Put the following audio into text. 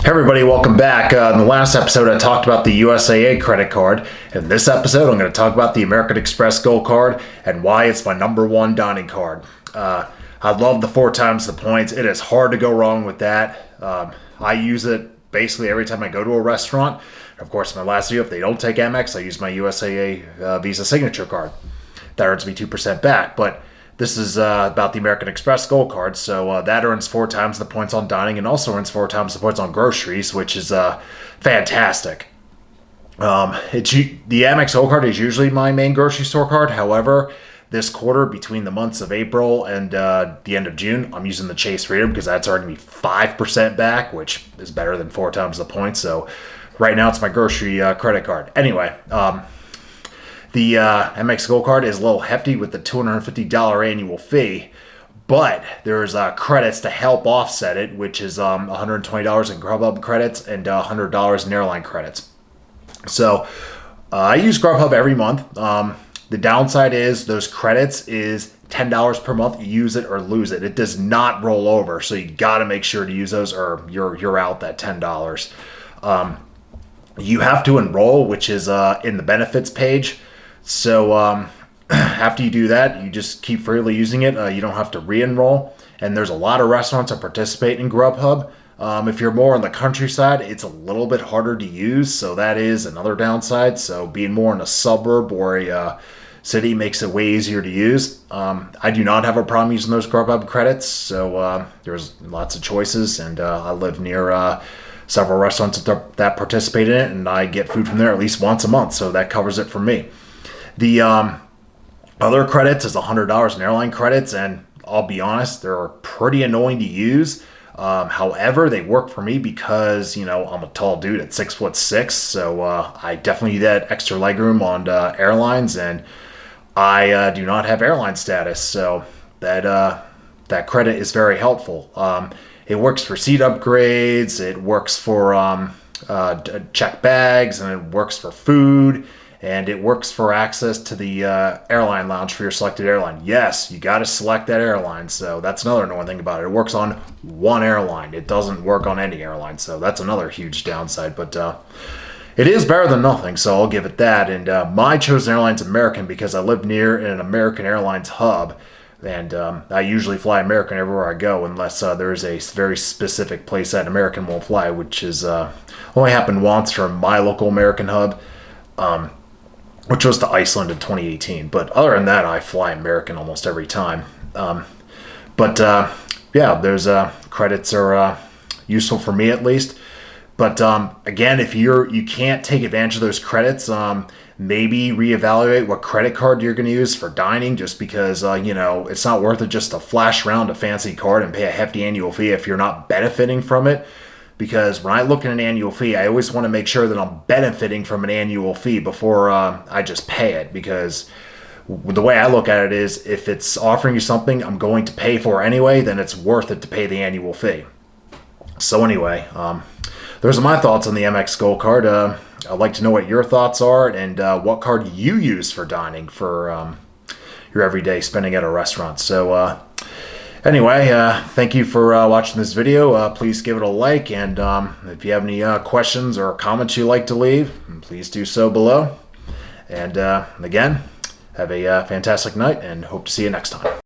Hey everybody, welcome back. In the last episode I talked about the USAA credit card. In this episode I'm going to talk about the American Express Gold Card and why it's my #1 dining card. I love the 4 times the points. It is hard to go wrong with that. I use it basically every time I go to a restaurant. Of course, in my last video, if they don't take Amex, I use my USAA Visa Signature card. That earns me 2% back. But this is about the American Express Gold Card, so that earns 4 times the points on dining and also earns 4 times the points on groceries, which is fantastic. The Amex Gold Card is usually my main grocery store card. However, this quarter, between the months of April and the end of June, I'm using the Chase Freedom because that's earning me 5% back, which is better than 4 times the points. So right now it's my grocery credit card. Anyway, the Amex Gold Card is a little hefty with the $250 annual fee, but there's credits to help offset it, which is $120 in Grubhub credits and $100 in airline credits. So I use Grubhub every month. The downside is those credits is $10 per month. You use it or lose it. It does not roll over, so you got to make sure to use those or you're out that $10. You have to enroll, which is in the benefits page. So after you do that, you just keep freely using it. You don't have to re-enroll. And there's a lot of restaurants that participate in Grubhub. If you're more on the countryside, it's a little bit harder to use. So that is another downside. So being more in a suburb or a city makes it way easier to use. I do not have a problem using those Grubhub credits. So there's lots of choices. And I live near several restaurants that participate in it. And I get food from there at least once a month. So that covers it for me. The other credits is $100 in airline credits, and I'll be honest, they're pretty annoying to use. However, they work for me because, I'm a tall dude at 6'6", so I definitely need that extra legroom on airlines, and I do not have airline status, so that credit is very helpful. It works for seat upgrades, it works for checked bags, and it works for food. And it works for access to the airline lounge for your selected airline. Yes, you got to select that airline. So that's another annoying thing about it. It works on one airline. It doesn't work on any airline. So that's another huge downside. But it is better than nothing. So I'll give it that. And my chosen airline is American because I live near an American Airlines hub. And I usually fly American everywhere I go unless there is a very specific place that American won't fly, which is only happened once from my local American hub. Which was to Iceland in 2018. But other than that, I fly American almost every time. Yeah, there's credits are useful for me at least. But again, if you can't take advantage of those credits, maybe reevaluate what credit card you're going to use for dining, just because it's not worth it just to flash around a fancy card and pay a hefty annual fee if you're not benefiting from it. Because when I look at an annual fee, I always want to make sure that I'm benefiting from an annual fee before I just pay it. Because the way I look at it is, if it's offering you something I'm going to pay for anyway, then it's worth it to pay the annual fee. So anyway, those are my thoughts on the Amex Gold Card. I'd like to know what your thoughts are and what card you use for dining for your everyday spending at a restaurant. So anyway, thank you for watching this video. Please give it a like, and if you have any questions or comments you'd like to leave, please do so below. And again, have a fantastic night, and hope to see you next time.